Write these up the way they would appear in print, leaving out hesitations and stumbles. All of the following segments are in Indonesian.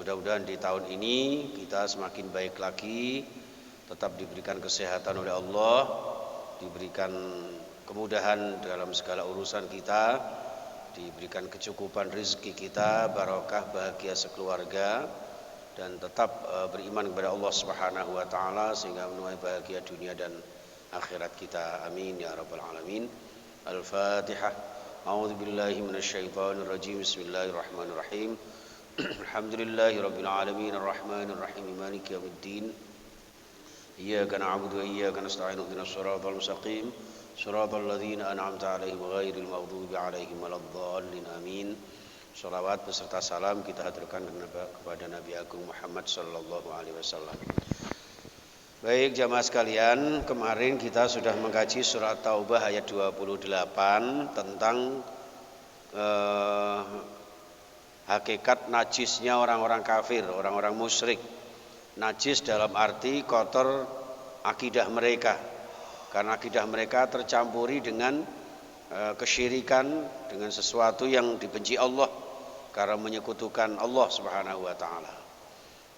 mudah-mudahan di tahun ini kita semakin baik lagi, tetap diberikan kesehatan oleh Allah, diberikan kemudahan dalam segala urusan kita, diberikan kecukupan rezeki kita, barokah, bahagia sekeluarga, dan tetap beriman kepada Allah Subhanahu wa taala sehingga menuai bahagia dunia dan akhirat kita. Amin ya rabbal alamin. Al-Fatihah. A'udzu billahi minasyaitonir rajim. Bismillahirrahmanirrahim. Alhamdulillahirabbil alamin arrahmanir rahim maliki yaumiddin. Iyyaka na'budu wa iyyaka nasta'in ihdinas siratal mustaqim. Shiratal ladzina an'amta 'alaihim ghairil maghdubi 'alaihim waladdallin. Amin. Shalawat beserta salam kita haturkan kepada Nabi Agung Muhammad sallallahu alaihi wasallam. Baik jamaah sekalian, kemarin kita sudah mengkaji surat Taubah ayat 28 tentang hakikat najisnya orang-orang kafir, orang-orang musyrik. Najis dalam arti kotor akidah mereka, karena akidah mereka tercampuri dengan kesyirikan, dengan sesuatu yang dibenci Allah karena menyekutukan Allah Subhanahu wa taala.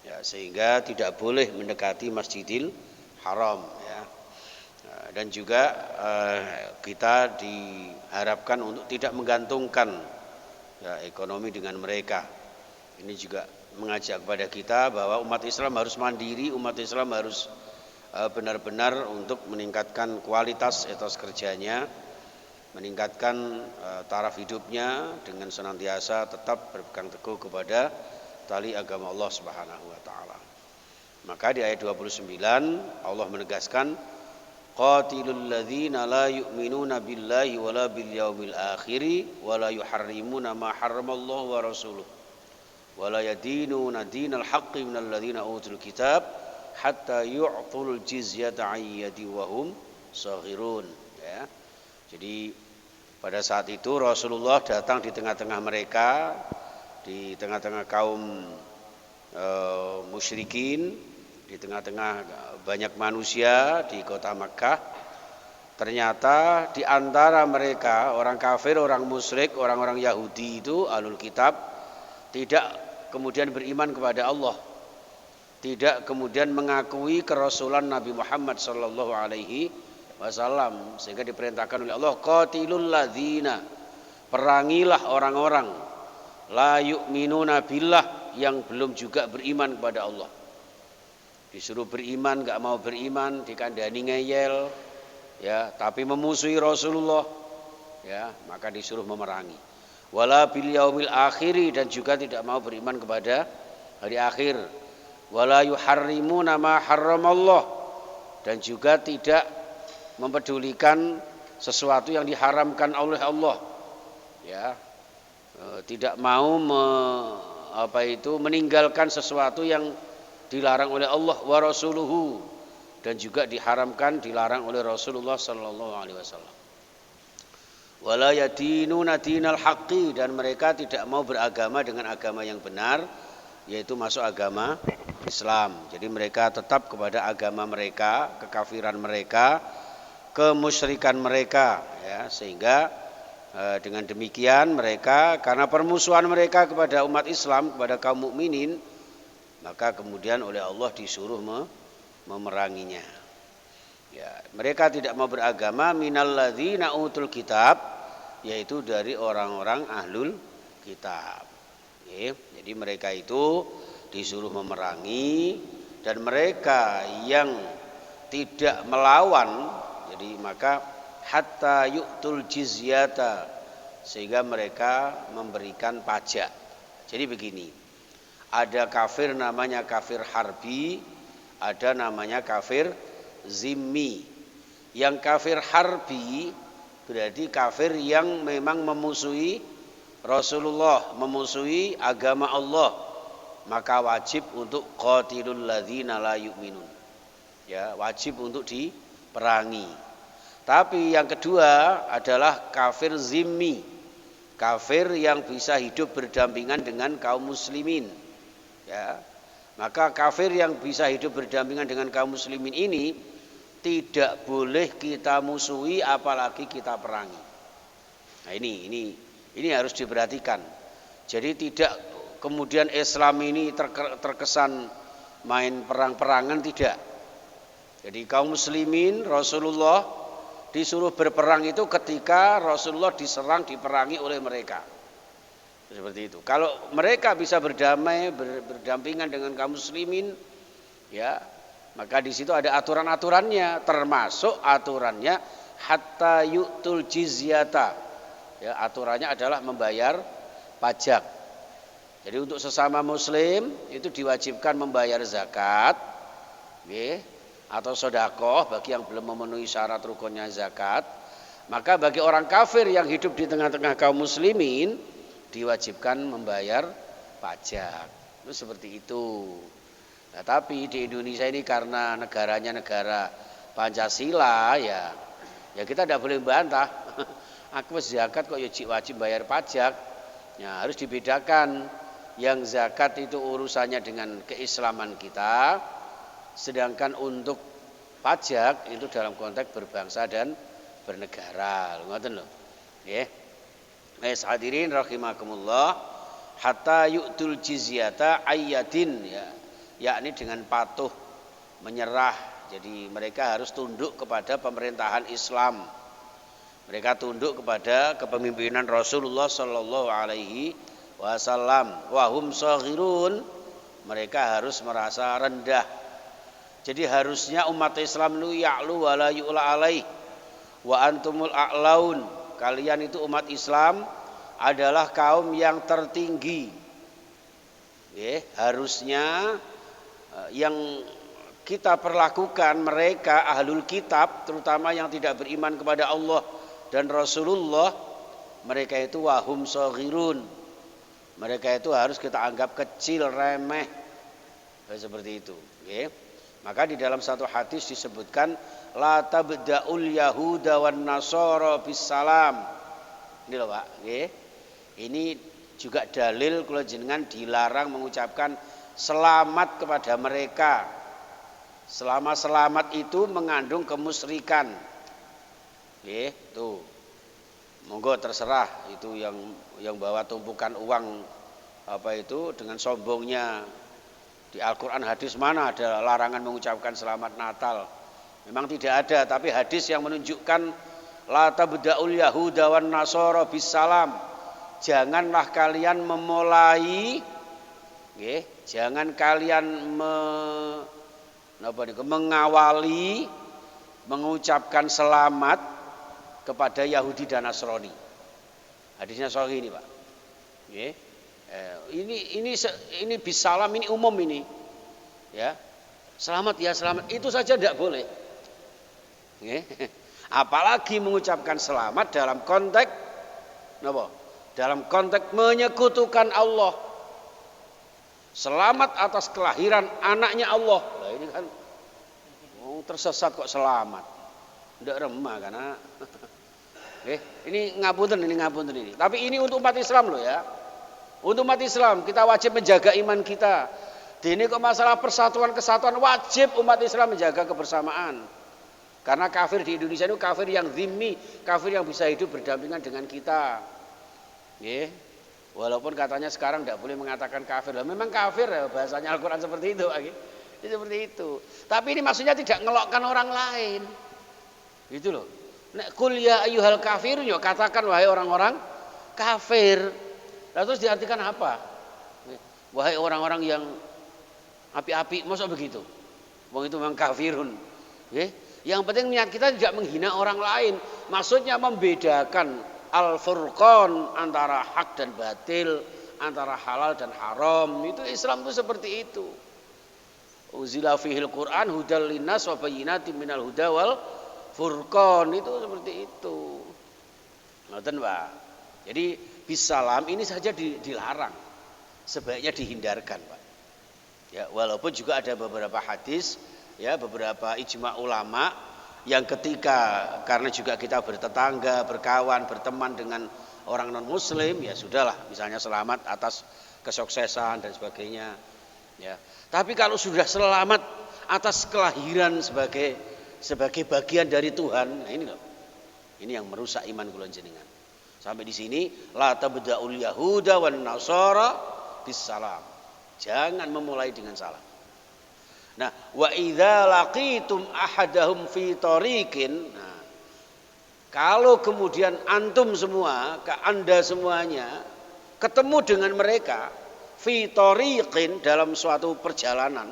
Ya, sehingga tidak boleh mendekati Masjidil Haram ya. Dan juga kita diharapkan untuk tidak menggantungkan ya, ekonomi dengan mereka. Ini juga mengajak kepada kita bahwa umat Islam harus mandiri, umat Islam harus benar-benar untuk meningkatkan kualitas etos kerjanya, meningkatkan taraf hidupnya dengan senantiasa tetap berpegang teguh kepada tali agama Allah Subhanahu wa taala. Maka di ayat 29 Allah menegaskan qatilul ladzina la yu'minuna billahi wala bil yaumil akhir wala yuharrimuna ma harramallahu wa rasuluhu wala yadinuna dinal haqqi minal ladzina utul kitab hatta yu'tul jizyata 'an yadin wa hum saghirun ya. Jadi pada saat itu Rasulullah datang di tengah-tengah mereka, di tengah-tengah kaum musyrikin, di tengah-tengah banyak manusia di kota Makkah. Ternyata di antara mereka orang kafir, orang musyrik, orang-orang Yahudi itu ahlul kitab tidak kemudian beriman kepada Allah, tidak kemudian mengakui kerasulan Nabi Muhammad sallallahu alaihi wasallam, sehingga diperintahkan oleh Allah qatilul ladzina, perangilah orang-orang la yu'minuna billah, yang belum juga beriman kepada Allah. Disuruh beriman enggak mau beriman, dikandani ngeyel ya, tapi memusuhi Rasulullah ya, maka disuruh memerangi. Wala bil yaumil akhiri, dan juga tidak mau beriman kepada hari akhir. Wala yuharrimuna ma harramallah, dan juga tidak mempedulikan sesuatu yang diharamkan oleh Allah ya, tidak mau meninggalkan sesuatu yang dilarang oleh Allah wa rasuluhu, dan juga diharamkan, dilarang oleh Rasulullah sallallahu alaihi wasallam. Wala yadinuna dinal haqqi, dan mereka tidak mau beragama dengan agama yang benar, yaitu masuk agama Islam. Jadi mereka tetap kepada agama mereka, kekafiran mereka, kemusyrikan mereka ya, sehingga dengan demikian mereka, karena permusuhan mereka kepada umat Islam, kepada kaum mukminin, maka kemudian oleh Allah disuruh memeranginya ya. Mereka tidak mau beragama minal ladzina utul kitab, yaitu dari orang-orang ahlul kitab ya. Jadi mereka itu disuruh memerangi, dan mereka yang tidak melawan, jadi maka hatta yu'tul jizyata, sehingga mereka memberikan pajak. Jadi begini, ada kafir namanya kafir harbi, ada namanya kafir zimmi. Yang kafir harbi berarti kafir yang memang memusuhi Rasulullah, memusuhi agama Allah, maka wajib untuk qatilul ladzina la yu'minun ya, wajib untuk diperangi. Tapi yang kedua adalah kafir zimmi, kafir yang bisa hidup berdampingan dengan kaum muslimin ya. Maka kafir yang bisa hidup berdampingan dengan kaum muslimin ini tidak boleh kita musuhi, apalagi kita perangi. Nah ini harus diperhatikan. Jadi tidak kemudian Islam ini terkesan main perang-perangan, tidak. Jadi kaum muslimin Rasulullah disuruh berperang itu ketika Rasulullah diserang, diperangi oleh mereka. Seperti itu. Kalau mereka bisa berdamai, berdampingan dengan kaum muslimin, ya, maka di situ ada aturan-aturannya, termasuk aturannya hatta yu'tul jizyata. Ya, aturannya adalah membayar pajak. Jadi untuk sesama muslim itu diwajibkan membayar zakat, ya, atau sedekah bagi yang belum memenuhi syarat rukunnya zakat. Maka bagi orang kafir yang hidup di tengah-tengah kaum muslimin diwajibkan membayar pajak. Itu seperti itu. Nah, tapi di Indonesia ini karena negaranya negara Pancasila, ya kita tidak boleh membantah. Aku zakat kok ya wajib bayar pajak. Ya, harus dibedakan. Yang zakat itu urusannya dengan keislaman kita, sedangkan untuk pajak itu dalam konteks berbangsa dan bernegara. Ngoten lho. Nggih. Wis hadirin rahimakumullah, hatta yu'tul jizyata ayyatin, ya, yakni dengan patuh, menyerah. Jadi mereka harus tunduk kepada pemerintahan Islam. Mereka tunduk kepada kepemimpinan Rasulullah sallallahu alaihi wasallam. Wahum shaghirun, mereka harus merasa rendah. Jadi harusnya umat Islam itu ya'lu wa la yu'la alaih wa antumul a'laun. Kalian itu umat Islam adalah kaum yang tertinggi. Harusnya yang kita perlakukan mereka ahlul kitab, terutama yang tidak beriman kepada Allah dan Rasulullah, mereka itu wahum shaghirun. Mereka itu harus kita anggap kecil, remeh, seperti itu. Maka di dalam satu hadis disebutkan la tabda'ul yahuda wan nasara bis salam. Ini loh Pak, ini juga dalil kalau jenengan dilarang mengucapkan selamat kepada mereka. Selama selamat itu mengandung kemusyrikan. Tuh. Monggo terserah itu yang bawa tumpukan uang apa itu dengan sombongnya. Di Al-Quran hadis mana ada larangan mengucapkan selamat Natal? Memang tidak ada, tapi hadis yang menunjukkan la tabda'ul yahuda wan nasara bis salam. Janganlah kalian memulai, jangan kalian mengawali mengucapkan selamat kepada Yahudi dan Nasrani. Hadisnya sahih ini, Pak. Ini bisalam, ini umum ini. Ya. Selamat ya, selamat. Itu saja tidak boleh. Apalagi mengucapkan selamat dalam konteks napa? Dalam konteks menyekutukan Allah. Selamat atas kelahiran anaknya Allah. Nah, ini kan tersesat kok selamat. Tidak remah karena ini ngapunten ini. Tapi ini untuk umat Islam loh ya. Untuk umat Islam kita wajib menjaga iman kita. Ini kok masalah persatuan kesatuan, wajib umat Islam menjaga kebersamaan. Karena kafir di Indonesia itu kafir yang zimmi, kafir yang bisa hidup berdampingan dengan kita. Walaupun katanya sekarang tidak boleh mengatakan kafir. Memang kafir ya, bahasanya Al-Quran seperti itu. Seperti itu. Tapi ini maksudnya tidak ngelokkan orang lain. Gitu loh. Nek kul ya ayyuhal kafirun, ya katakan wahai orang-orang kafir. Lalu terus diartikan apa? Wahai orang-orang yang api-api, masa begitu? Wong itu memang kafirun. Yang penting niat kita tidak menghina orang lain. Maksudnya membedakan al-furqan antara hak dan batil, antara halal dan haram. Itu Islam itu seperti itu. Uzila fihil Quran hudal linnas wa bayyinatin minal huda wal furqan, itu seperti itu. Ngoten, Pak. Jadi bisalam ini saja dilarang. Sebaiknya dihindarkan, Pak. Ya, walaupun juga ada beberapa hadis, ya, beberapa ijma ulama yang ketika karena juga kita bertetangga, berkawan, berteman dengan orang non muslim, ya sudahlah, misalnya selamat atas kesuksesan dan sebagainya. Ya. Tapi kalau sudah selamat atas kelahiran sebagai bagian dari Tuhan, nah ini loh. Ini yang merusak iman kula jenengan. Sampai di sini la tabda'ul yahuda wan nasara bisalam. Jangan memulai dengan salam. Nah, wa idza laqitum ahadahum fi tariqin. Nah, kalau kemudian antum semua, Anda semuanya ketemu dengan mereka fi tariqin dalam suatu perjalanan,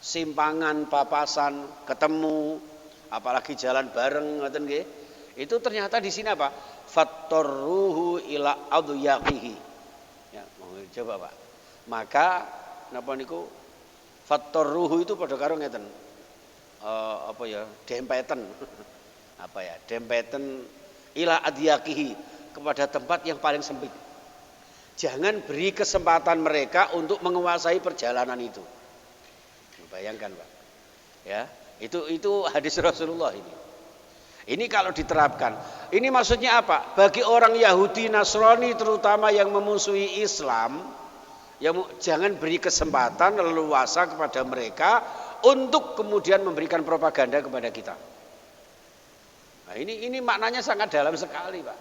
simpangan, papasan, ketemu, apalagi jalan bareng ngoten nggih. Itu ternyata di sini apa? Fattarruhu ila adyaqihi. Ya, mau coba Pak. Maka napa niku fattarruhu itu padha karo ngeten. Apa ya? Dempeten. Apa ya? Dempeten ila adyaqihi, kepada tempat yang paling sempit. Jangan beri kesempatan mereka untuk menguasai perjalanan itu. Bayangkan Pak. Ya, itu hadis Rasulullah ini. Ini kalau diterapkan, ini maksudnya apa? Bagi orang Yahudi, Nasrani terutama yang memusuhi Islam, jangan beri kesempatan leluasa kepada mereka untuk kemudian memberikan propaganda kepada kita. Nah, ini maknanya sangat dalam sekali, Pak.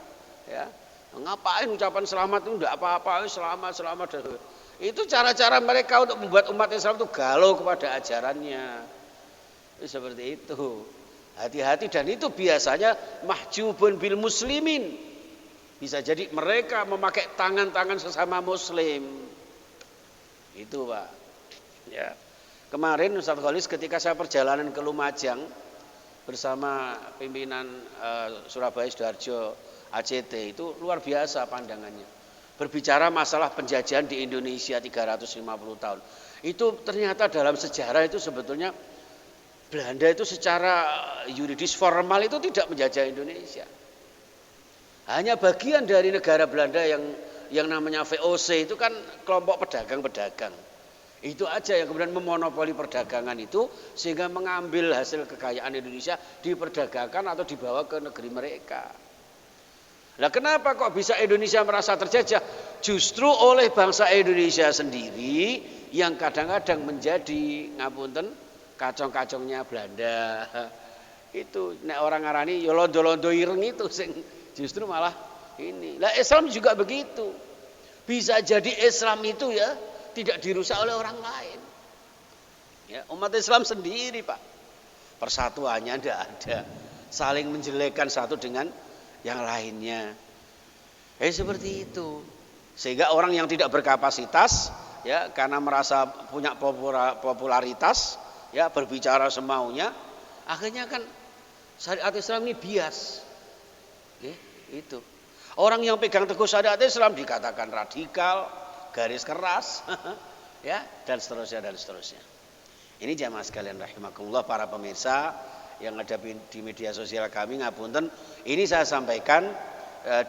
Ya, ngapain ucapan selamat itu enggak apa-apa, selamat. Itu cara-cara mereka untuk membuat umat Islam itu galau kepada ajarannya. Seperti itu. Hati-hati, dan itu biasanya mahjubun bil muslimin. Bisa jadi mereka memakai tangan-tangan sesama muslim. Itu Pak. Ya. Kemarin Ustaz Khalis ketika saya perjalanan ke Lumajang bersama pimpinan Surabaya Sidoarjo ACT, itu luar biasa pandangannya. Berbicara masalah penjajahan di Indonesia 350 tahun. Itu ternyata dalam sejarah itu sebetulnya Belanda itu secara yuridis formal itu tidak menjajah Indonesia. Hanya bagian dari negara Belanda yang namanya VOC itu kan kelompok pedagang-pedagang. Itu aja yang kemudian memonopoli perdagangan itu sehingga mengambil hasil kekayaan Indonesia diperdagangkan atau dibawa ke negeri mereka. Nah, kenapa kok bisa Indonesia merasa terjajah? Justru oleh bangsa Indonesia sendiri yang kadang-kadang menjadi ngapunten kacong-kacongnya Belanda. Itu nek orang ngarani ya londo-londo ireng itu sing justru malah ini. Lah Islam juga begitu. Bisa jadi Islam itu ya tidak dirusak oleh orang lain. Ya, umat Islam sendiri, Pak. Persatuannya tidak ada. Saling menjelekkan satu dengan yang lainnya. Seperti itu. Sehingga orang yang tidak berkapasitas ya karena merasa punya popularitas ya berbicara semaunya, akhirnya kan syariat Islam ini bias. Itu. Orang yang pegang teguh syariat Islam dikatakan radikal, garis keras, ya dan seterusnya. Ini jamaah sekalian rahimakumullah, para pemirsa yang ada di media sosial kami, ngapunten, ini saya sampaikan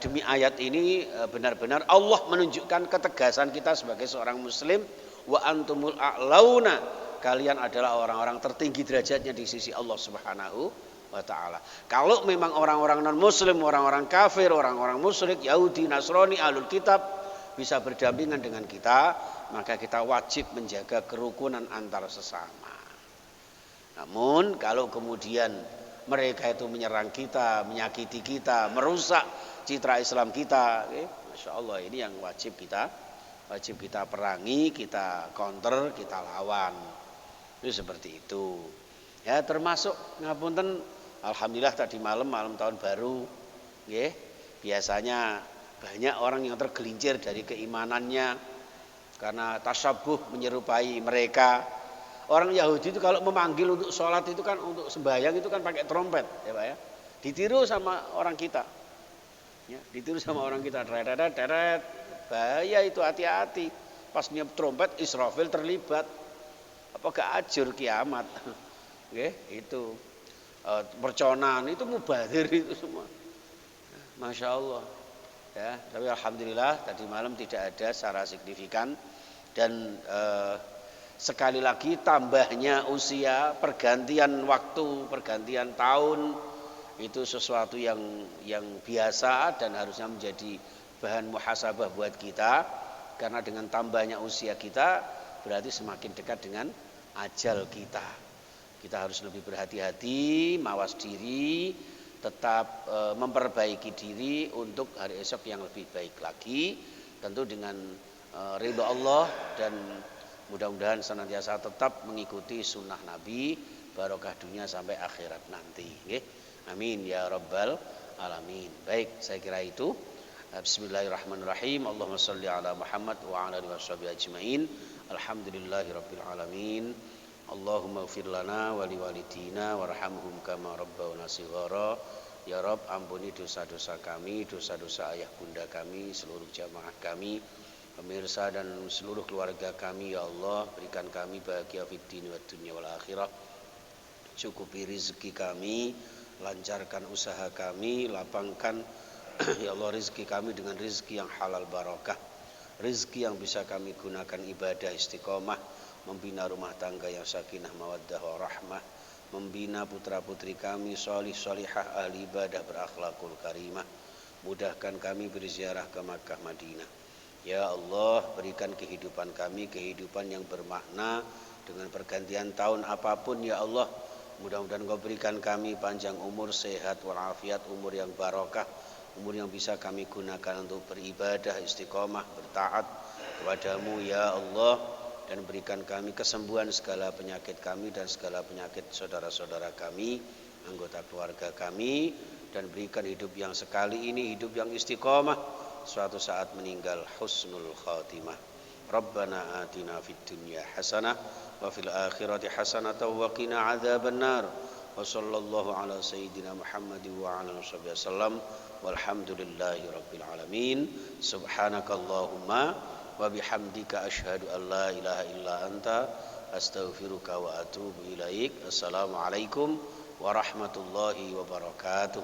demi ayat ini benar-benar Allah menunjukkan ketegasan kita sebagai seorang muslim, wa antumul a'launa, kalian adalah orang-orang tertinggi derajatnya di sisi Allah Subhanahu wa taala. Kalau memang orang-orang non-muslim, orang-orang kafir, orang-orang musyrik, Yahudi, Nasrani, Ahlul Kitab bisa berdampingan dengan kita, maka kita wajib menjaga kerukunan antar sesama. Namun kalau kemudian mereka itu menyerang kita, menyakiti kita, merusak citra Islam kita, Masya Allah, ini yang wajib kita perangi, kita counter, kita lawan. Itu seperti itu. Ya, termasuk ngapunten, alhamdulillah tadi malam tahun baru, nggih. Biasanya banyak orang yang tergelincir dari keimanannya karena tasyabuh menyerupai mereka. Orang Yahudi itu kalau memanggil untuk sholat itu kan, untuk sembahyang itu kan pakai trompet, ya Pak ya. Ditiru sama orang kita. Ya, ditiru sama orang kita. Deret. Bahaya itu, hati-hati. Pas niup trompet Israfil terlibat. Apa gak ajur kiamat. Itu perconan itu mubazir itu semua. Masya Allah. Ya, tapi alhamdulillah tadi malam tidak ada secara signifikan. Dan sekali lagi tambahnya usia, pergantian waktu, pergantian tahun itu sesuatu yang biasa dan harusnya menjadi bahan muhasabah buat kita, karena dengan tambahnya usia kita berarti semakin dekat dengan ajal kita. Kita harus lebih berhati-hati, mawas diri, tetap memperbaiki diri untuk hari esok yang lebih baik lagi, tentu dengan ridha Allah, dan mudah-mudahan senantiasa tetap mengikuti sunnah Nabi, barokah dunia sampai akhirat nanti. Nggih. Amin ya rabbal alamin. Baik, saya kira itu. Bismillahirrahmanirrahim. Allahumma shalli ala Muhammad wa ala alihi washabihi ajmain. Alhamdulillahirabbil alamin. Allahumma ighfir lana wa liwalidina warhamhum kama rabbawna shighara. Ya Rabb, ampuni dosa-dosa kami, dosa-dosa ayah bunda kami, seluruh jamaah kami, pemirsa dan seluruh keluarga kami. Ya Allah, berikan kami bahagia fid din wa dunya wal akhirah. Cukupi rezeki kami, lancarkan usaha kami, lapangkan ya Allah rezeki kami dengan rezeki yang halal barakah, rezeki yang bisa kami gunakan ibadah istiqomah, membina rumah tangga yang sakinah mawaddah warahmah, membina putra-putri kami sholih sholihah ahli ibadah berakhlakul karimah. Mudahkan kami berziarah ke Makkah Madinah. Ya Allah, berikan kehidupan kami kehidupan yang bermakna dengan pergantian tahun apapun. Ya Allah, mudah-mudahan Engkau berikan kami panjang umur, sehat walafiat, umur yang barokah, umur yang bisa kami gunakan untuk beribadah istiqomah, bertaat kepadamu ya Allah, dan berikan kami kesembuhan segala penyakit kami dan segala penyakit saudara-saudara kami, anggota keluarga kami, dan berikan hidup yang sekali ini hidup yang istiqomah, suatu saat meninggal husnul khatimah. Rabbana atina fid dunya hasanah wa fil akhirati hasanah wa qina adzabannar. Wa sallallahu ala sayyidina Muhammad wa ala alihi wasallam. Walhamdulillahi rabbil alamin. Subhanakallahumma wa bihamdika asyhadu an la ilaha illa anta astaghfiruka wa atubu ilaik. Assalamualaikum warahmatullahi wabarakatuh.